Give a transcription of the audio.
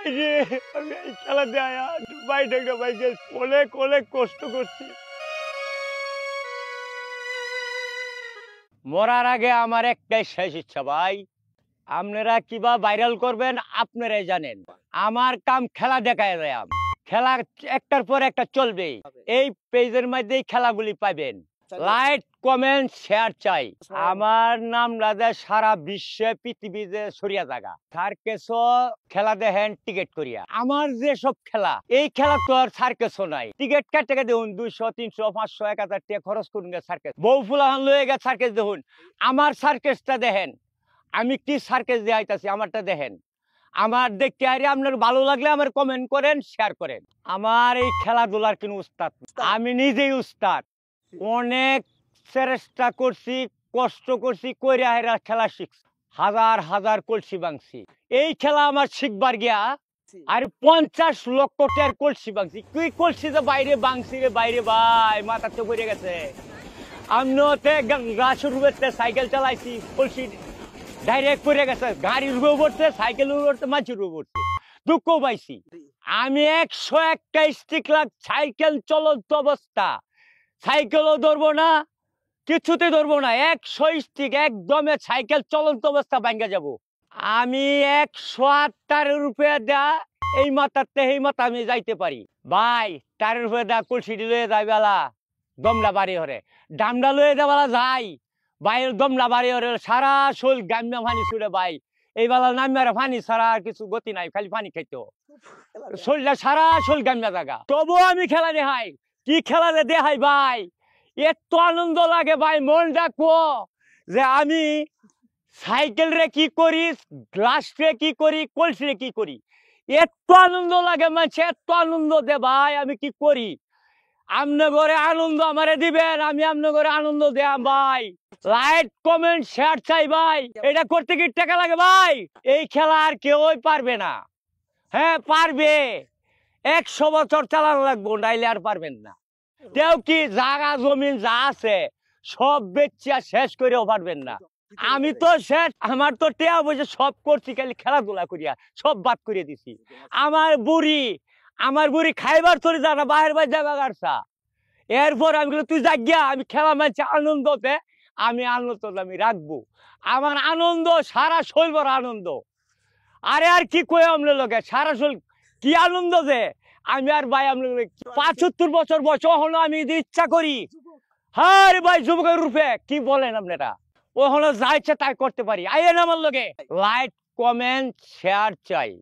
বাইরে আমি এই খেলা দেয় বাইরে একটা বাইকে অনেক অনেক কষ্ট করছি। মরার আগে আমার একটাই শেষ ইচ্ছা ভাই, আপনারা কিবা ভাইরাল করবেন আপনারাই জানেন। আমার কাম খেলা দেখায় দেয়াম, খেলা একটার পর একটা চলবে। এই পেজের মধ্যেই খেলাগুলি পাবেন। লাইক কমেন্ট শেয়ার চাই। আমার নাম রাজা সারা বিশ্বে পৃথিবীতে ছড়িয়া জায়গা। সার্কেসও খেলা দেখেন টিকিট করিয়া। আমার যে সব খেলা, এই খেলা তো আর সার্কেসও নাই। টিকিট কাটতে দেখুন 200 300 500 1000 টাকা খরচ করুন সার্কেস। বউ ফুলাহান লয়ে গে সার্কেস দেখুন। আমার সার্কেসটা দেখেন, আমি কি সার্কেস দেখাইতাছি আমারটা দেখেন। আমার দেখতে আরে আপনার ভালো লাগলে আমার কমেন্ট করেন, শেয়ার করেন। আমার এই খেলাধুলার কোনো উস্তাদ, আমি নিজেই উস্তাদ। অনেক চেষ্টা করছি, কষ্ট করছি, কইরা হেরা খেলা শিখছি। হাজার হাজার কলসি ভাঙছি। এই খেলা আমার শিখবার গিয়া আর 50 লক্ষ টাকার কলসি ভাঙছি। কি কলসি যে বাইরে ভাঙছি রে বাইরে ভাই, মাথা তো পড়ে গেছে। আমনোতে গাছের উপরে সাইকেল চালাইছি, কলসি ডাইরেক্ট পড়ে গেছে। গাড়ির উপরে পড়ছে, সাইকেলের উপরে পড়ছে, মানুষের উপরে পড়ছে, দুঃখ পাইছি। আমি 121 টিকলাক সাইকেল চলন্ত অবস্থা, সাইকেলও ধরবো না, কিছুতে ধরবো না। 100 স্টিক একদমে সাইকেল চলন্ত অবস্থা ভাঙ্গা যাব। আমি 108 রুপিয়া দেয়া এই মাথাতে এই মাথা আমি যাইতে পারি ভাই। 4 রুপিয়া দেয়া কলসিটি লয়ে যাই বেলা দমলা বাড়ি হরে, ডামডা লয়ে যাবেলা যাই বাইরের দমলা বাড়ি হরে। সারা শোল গাম্যা পানি ছুড়ে ভাই, এই বেলা নামিয়ার পানি ছাড়া আর কিছু গতি নাই, খালি পানি খাইতো শরীরটা সারা শোল গাম্যা জায়গা। তবুও আমি খেলা দেখাই। কি খেলা দেখাই ভাই, এত আনন্দ লাগে ভাই। মন ডাকো যে আমি সাইকেল রে কি করি, গ্লাস রে কি করি, কলসি রে কি করি। এত আনন্দ লাগে মানছে, এত আনন্দ দে ভাই। আমি কি করি, আমনে ঘরে আনন্দ আমারে দিবেন, আমি আমনে ঘরে আনন্দ দেয়াম ভাই। লাইক কমেন্ট শেয়ার চাই ভাই। এটা করতে কি টাকা লাগে ভাই? এই খেলা আর কেউই পারবে না। হ্যাঁ পারবে, 100 বছর চালানো লাগবো, নাইলে আর পারবেন না। কেউ কি জায়গা জমিন যা আছে সব বেচিয়া শেষ করেও পারবেন না। আমি তো শেষ, আমার তো টেয়া বসে সব করছি, খালি খেলাধুলা করিয়া সব বাদ করিয়ে দিছি। আমার বুড়ি খাইবার চলে যা না, বাহির বাই যাবা গাড়ছা। এরপর আমি তুই জাগিয়া, আমি খেলা মানছি আনন্দতে, আমি আনন্দ আমি রাখবো। আমার আনন্দ সারা শৈলবার আনন্দ। আরে আর কি কয়ে আমলে লোকে সারা শৈল কি আনন্দ যে আমি আর ভাই আমলে 75 বছর বয়স হলো আমি ইচ্ছা করি। হ্যাঁ রে ভাই যুবকের রূপে কি বলেন আপনারা, ও হলো যা ইচ্ছা তাই করতে পারি। আইয়েন আমার লগে। লাইক কমেন্ট শেয়ার চাই।